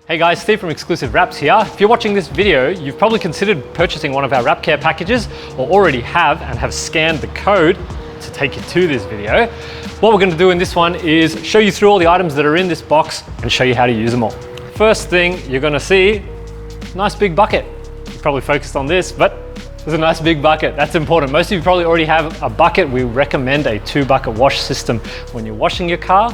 Hey guys, Steve from Exclusive Wraps here. If you're watching this video, you've probably considered purchasing one of our wrap care packages or already have and have scanned the code to take you to this video. What we're going to do in this one is show you through all the items that are in this box and show you how to use them all. First thing you're going to see, nice big bucket. You're probably focused on this, but there's a nice big bucket. That's important. Most of you probably already have a bucket. We recommend a 2-bucket wash system when you're washing your car.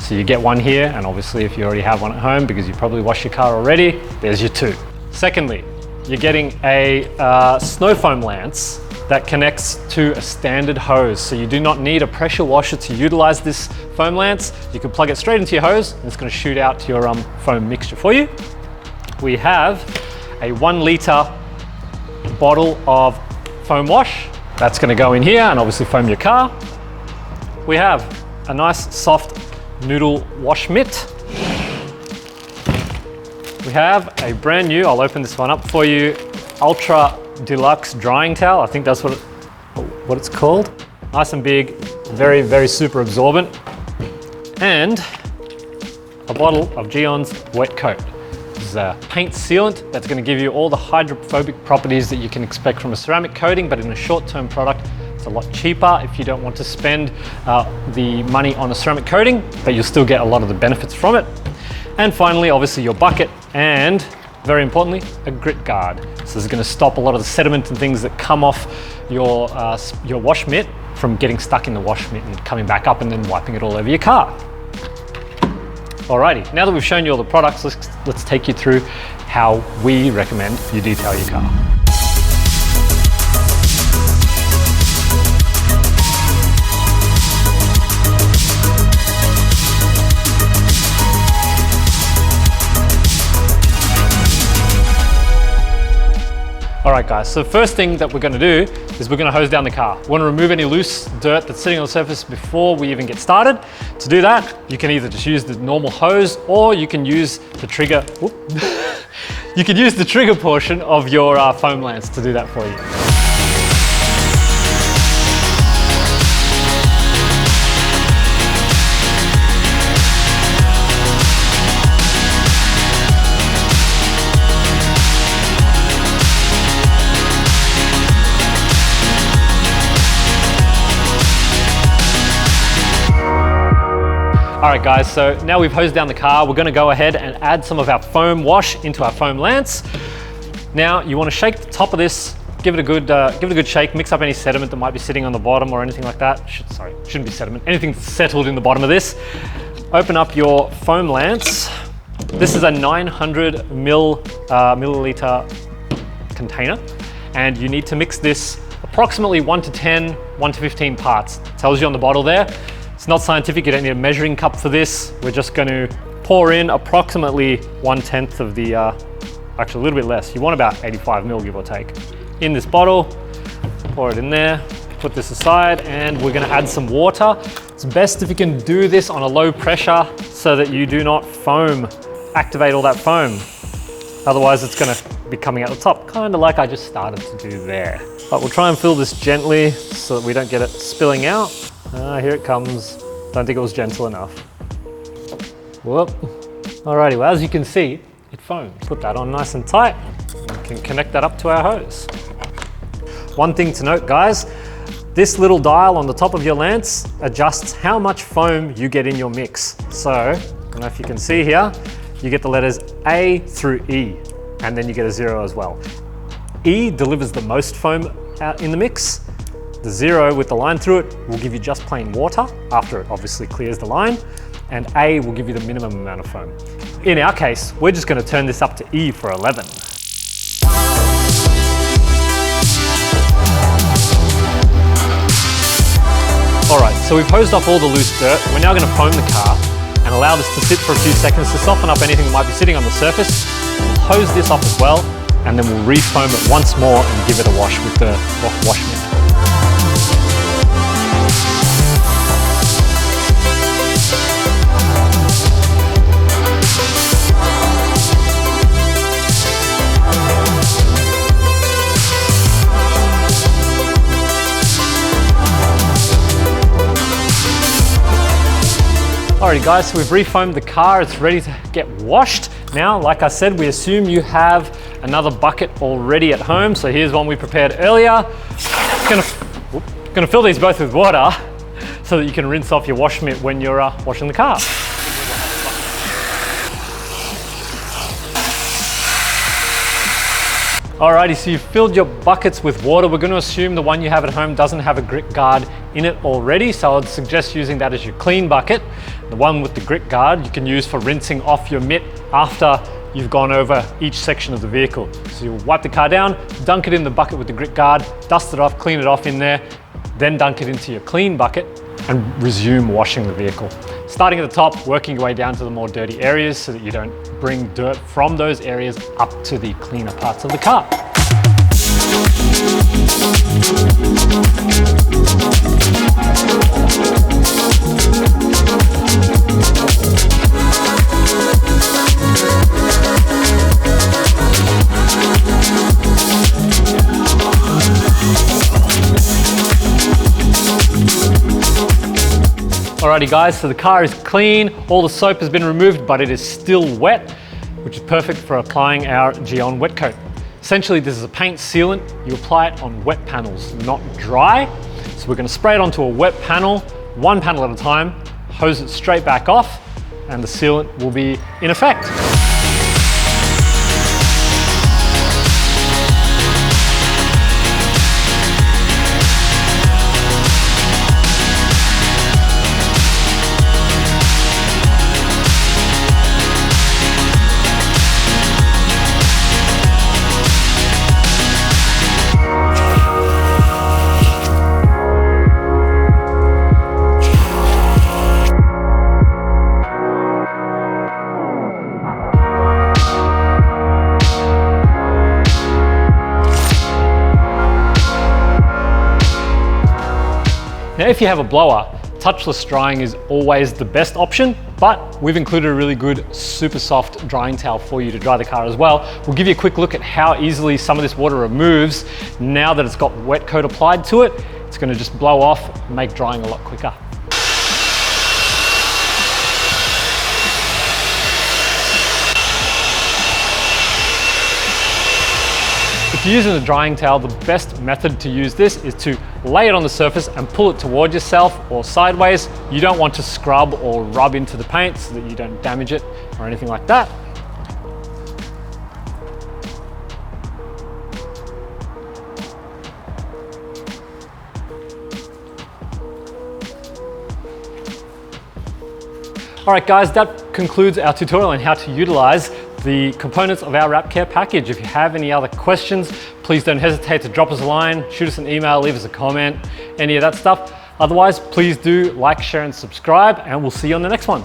So you get one here, and obviously if you already have one at home because you probably washed your car already, there's your 2. Secondly, you're getting a snow foam lance that connects to a standard hose. So you do not need a pressure washer to utilize this foam lance. You can plug it straight into your hose and it's going to shoot out your foam mixture for you. We have a 1 litre bottle of foam wash. That's going to go in here and obviously foam your car. We have a nice soft noodle wash mitt. We have a brand new, I'll open this one up for you, Ultra Deluxe drying towel. I think that's what it's called. Nice and big, very, very super absorbent. And a bottle of Gyeon's Wet Coat. This is a paint sealant that's going to give you all the hydrophobic properties that you can expect from a ceramic coating, but in a short-term product. It's a lot cheaper if you don't want to spend the money on a ceramic coating, but you'll still get a lot of the benefits from it. And finally, obviously your bucket, and very importantly, a grit guard. So this is going to stop a lot of the sediment and things that come off your wash mitt from getting stuck in the wash mitt and coming back up and then wiping it all over your car. Alrighty, now that we've shown you all the products, let's take you through how we recommend you detail your car. Alright guys, so first thing that we're going to do is we're going to hose down the car. We want to remove any loose dirt that's sitting on the surface before we even get started. To do that, you can either just use the normal hose or you can use the trigger, you can use the trigger portion of your foam lance to do that for you. Alright guys, so now we've hosed down the car, we're going to go ahead and add some of our foam wash into our foam lance. Now you want to shake the top of this, give it a good shake, mix up any sediment that might be sitting on the bottom or anything like that. Shouldn't be sediment, anything settled in the bottom of this. Open up your foam lance. This is a 900 milliliter container, and you need to mix this approximately 1 to 10, 1 to 15 parts. It tells you on the bottle there. It's not scientific, you don't need a measuring cup for this. We're just going to pour in approximately 1/10 of the, actually a little bit less. You want about 85 ml, give or take. In this bottle, pour it in there, put this aside, and we're going to add some water. It's best if you can do this on a low pressure so that you do not activate all that foam. Otherwise it's going to be coming out the top, kind of like I just started to do there. But we'll try and fill this gently so that we don't get it spilling out. Here it comes. Don't think it was gentle enough. Whoop. Alrighty, well as you can see, it foams. Put that on nice and tight. We can connect that up to our hose. One thing to note guys, this little dial on the top of your lance adjusts how much foam you get in your mix. So, I don't know if you can see here, you get the letters A through E, and then you get a 0 as well. E delivers the most foam out in the mix. The 0 with the line through it will give you just plain water after it obviously clears the line, and A will give you the minimum amount of foam. In our case, we're just going to turn this up to E for 11. Alright, so we've hosed off all the loose dirt. We're now going to foam the car and allow this to sit for a few seconds to soften up anything that might be sitting on the surface. We'll hose this off as well, and then we'll re-foam it once more and give it a wash with the wash mitt. Alrighty guys, so we've refoamed the car, it's ready to get washed. Now, like I said, we assume you have another bucket already at home. So here's one we prepared earlier. Gonna fill these both with water so that you can rinse off your wash mitt when you're washing the car. Alrighty, so you've filled your buckets with water. We're going to assume the one you have at home doesn't have a grit guard in it already, so I'd suggest using that as your clean bucket. The one with the grit guard you can use for rinsing off your mitt after you've gone over each section of the vehicle. So you'll wipe the car down, dunk it in the bucket with the grit guard, dust it off, clean it off in there, then dunk it into your clean bucket and resume washing the vehicle. Starting at the top, working your way down to the more dirty areas so that you don't bring dirt from those areas up to the cleaner parts of the car. Alrighty guys, so the car is clean, all the soap has been removed, but it is still wet, which is perfect for applying our Gyeon Wet Coat. Essentially, this is a paint sealant. You apply it on wet panels, not dry. So we're going to spray it onto a wet panel, one panel at a time, hose it straight back off, and the sealant will be in effect. Now, if you have a blower, touchless drying is always the best option, but we've included a really good super soft drying towel for you to dry the car as well. We'll give you a quick look at how easily some of this water removes now that it's got wet coat applied to it. It's going to just blow off and make drying a lot quicker. If you're using a drying towel, the best method to use this is to lay it on the surface and pull it towards yourself or sideways. You don't want to scrub or rub into the paint so that you don't damage it or anything like that. All right guys, that concludes our tutorial on how to utilize the components of our wrap care package. If you have any other questions, please don't hesitate to drop us a line, shoot us an email, leave us a comment, any of that stuff. Otherwise, please do like, share, and subscribe, and we'll see you on the next one.